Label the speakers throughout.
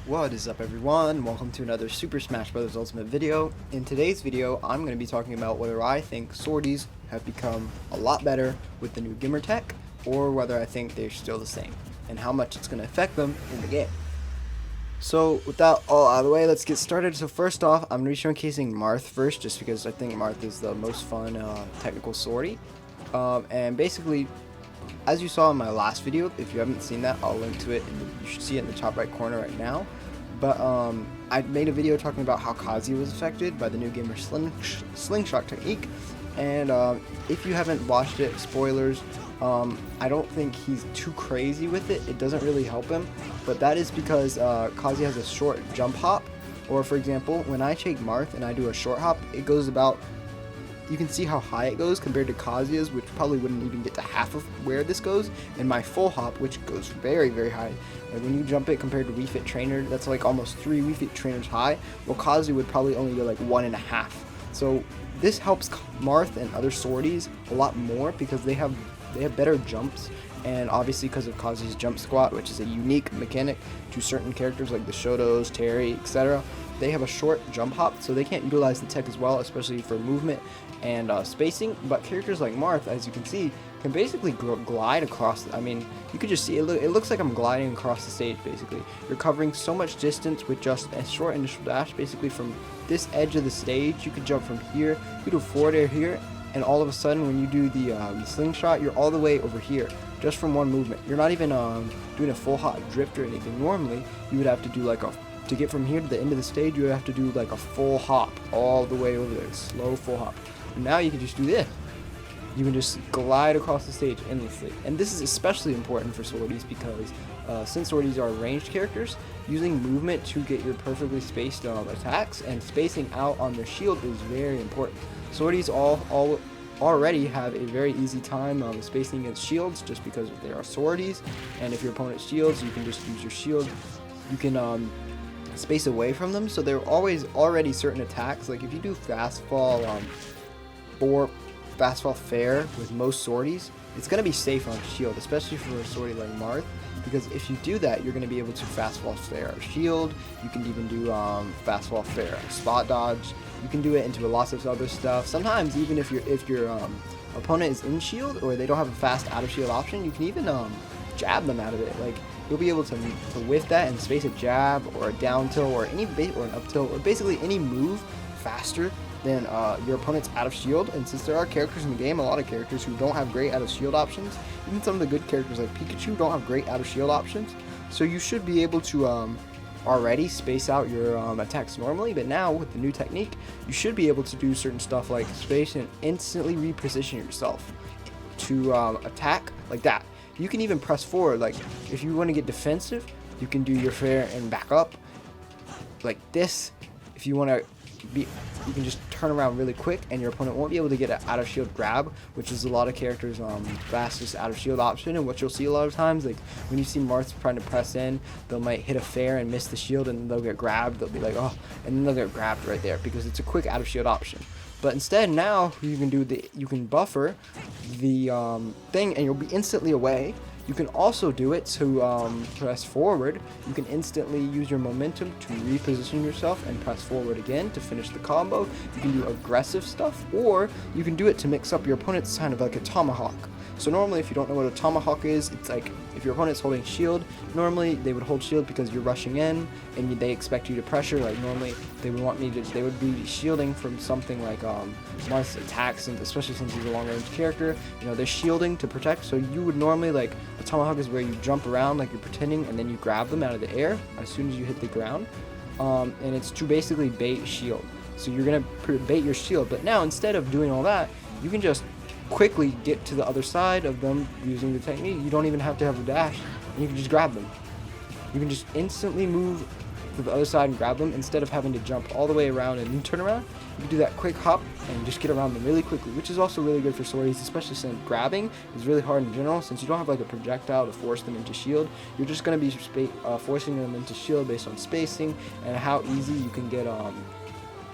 Speaker 1: What is up, everyone? Welcome to another Super Smash Bros. Ultimate video. In today's video, I'm going to be talking about whether I think Swordies have become a lot better with the new Gimr Tech, or whether I think they're still the same, and how much it's going to affect them in the game. So, with that all out of the way, let's get started. So first off, I'm going to be showcasing Marth first, just because I think Marth is the most fun technical Swordie. And basically, as you saw in my last video, if you haven't seen that, I'll link to it, and you should see it in the top right corner right now. But I made a video talking about how Kazuya was affected by the new Gimr Slingshot Technique, and if you haven't watched it, spoilers, I don't think he's too crazy with it. It doesn't really help him, but that is because Kazuya has a short jump hop, or for example, when I take Marth and I do a short hop, it goes about, you can see how high it goes compared to Kazuya's, which probably wouldn't even get to half of where this goes, and my full hop, which goes very, very high. Like when you jump it compared to Wii Fit Trainer, that's like almost 3 Wii Fit Trainers high, well Kazuya would probably only go like 1.5. So this helps Marth and other Swordies a lot more because they have better jumps, and obviously because of Kazuya's jump squat, which is a unique mechanic to certain characters like the Shotos, Terry, etc. They have a short jump hop, so they can't utilize the tech as well, especially for movement and spacing. But characters like Marth, as you can see, can basically glide across. I mean, you could just see it looks like I'm gliding across the stage. Basically, you're covering so much distance with just a short initial dash. Basically, from this edge of the stage, you could jump from here, you do forward air here, and all of a sudden, when you do the slingshot, you're all the way over here, just from one movement. You're not even doing a full hop drift or anything. Normally, you would have to do like to get from here to the end of the stage, you would have to do like a full hop all the way over there, slow full hop. And now you can just do this. You can just glide across the stage endlessly. And this is especially important for Swordies because since Swordies are ranged characters, using movement to get your perfectly spaced attacks and spacing out on their shield is very important. Swordies already have a very easy time spacing against shields just because they are Swordies, and if your opponent's shields, you can just use your shield. You can space away from them, so there are already certain attacks. Like if you do fast fall fair with most Swordies, it's going to be safe on shield, especially for a Swordie like Marth, because if you do that, you're going to be able to fast fall fair shield. You can even do fast fall fair spot dodge. You can do it into lots of other stuff. Sometimes even if your opponent is in shield or they don't have a fast out of shield option, you can even jab them out of it. Like you'll be able to whiff that and space a jab or a down tilt or or an up tilt or basically any move faster than your opponent's out of shield. And since there are characters in the game, a lot of characters who don't have great out of shield options, even some of the good characters like Pikachu don't have great out of shield options, so you should be able to already space out your attacks normally. But now with the new technique, you should be able to do certain stuff like space and instantly reposition yourself to attack like that. You can even press forward. Like if you want to get defensive, you can do your fair and back up like this. If you want to you can just turn around really quick and your opponent won't be able to get an out of shield grab, which is a lot of characters fastest out of shield option. And what you'll see a lot of times, like when you see Marth trying to press in, they might hit a fair and miss the shield, and they'll get grabbed. They'll be like, oh, and then they'll get grabbed right there because it's a quick out of shield option. But instead now you can buffer the thing and you'll be instantly away. You can also do it to press forward. You can instantly use your momentum to reposition yourself and press forward again to finish the combo. You can do aggressive stuff, or you can do it to mix up your opponent's kind of like a tomahawk. So normally, if you don't know what a tomahawk is, it's like if your opponent's holding shield, normally they would hold shield because you're rushing in and they expect you to pressure. Like normally they would be shielding from something like Marth's attacks, and especially since he's a long range character, you know, they're shielding to protect. So you would normally, like, a tomahawk is where you jump around like you're pretending and then you grab them out of the air as soon as you hit the ground, and it's to basically bait shield. So you're gonna bait your shield, but now instead of doing all that, you can just quickly get to the other side of them using the technique. You don't even have to have a dash, and you can just grab them. You can just instantly move to the other side and grab them instead of having to jump all the way around and then turn around. You can do that quick hop and just get around them really quickly, which is also really good for Swordies, especially since grabbing is really hard in general. Since you don't have like a projectile to force them into shield, you're just going to be forcing them into shield based on spacing and how easy you can get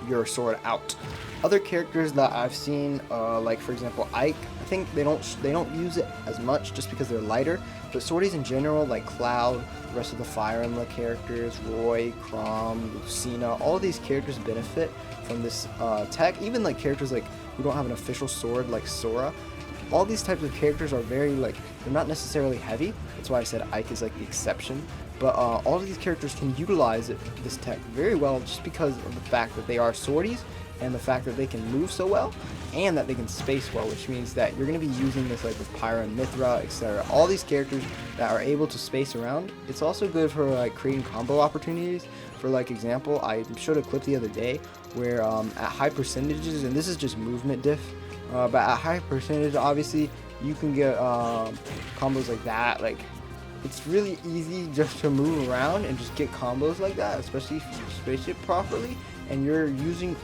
Speaker 1: your sword out. Other characters that I've seen, like for example Ike, I think they don't use it as much just because they're lighter. But Swordies in general, like Cloud, the rest of the Fire Emblem characters, Roy, Chrom, Lucina, all of these characters benefit from this tech. Even like characters like who don't have an official sword like Sora. All these types of characters are very like, they're not necessarily heavy. That's why I said Ike is like the exception. But all of these characters can utilize this tech very well just because of the fact that they are Swordies and the fact that they can move so well and that they can space well, which means that you're going to be using this like with Pyra and Mithra, etc. All these characters that are able to space around. It's also good for like creating combo opportunities. For like example, I showed a clip the other day where at high percentages, and this is just movement diff, but at high percentage obviously you can get combos like that. Like, it's really easy just to move around and just get combos like that, especially if you space it properly and you're using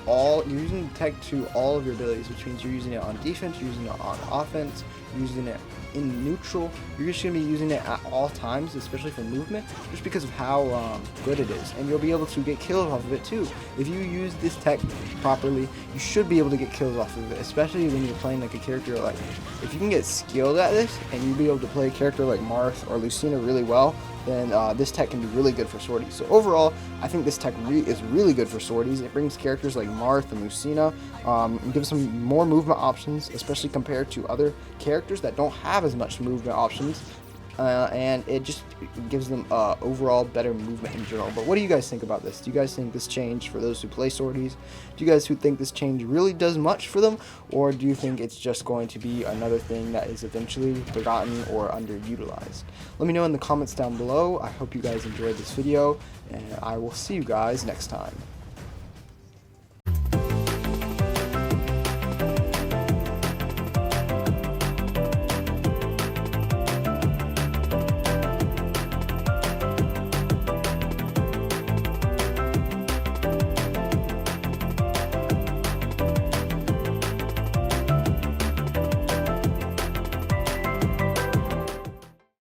Speaker 1: tech to all of your abilities, which means you're using it on defense, you're using it on offense, you're using it in neutral. You're just going to be using it at all times, especially for movement, just because of how good it is. And you'll be able to get kills off of it too. If you use this tech properly, you should be able to get kills off of it, especially when you're playing like a character like, if you can get skilled at this and you'll be able to play a character like Marth or Lucina really well, then this tech can be really good for Swordies. So overall, I think this tech is really good for Swordies. It brings characters like Marth and Lucina, and gives them more movement options, especially compared to other characters that don't have as much movement options. And it just gives them overall better movement in general. But what do you guys think about this? Do you guys think this change, for those who play Swordies, do you guys who think this change really does much for them, or do you think it's just going to be another thing that is eventually forgotten or underutilized? Let me know in the comments down below. I hope you guys enjoyed this video, and I will see you guys next time.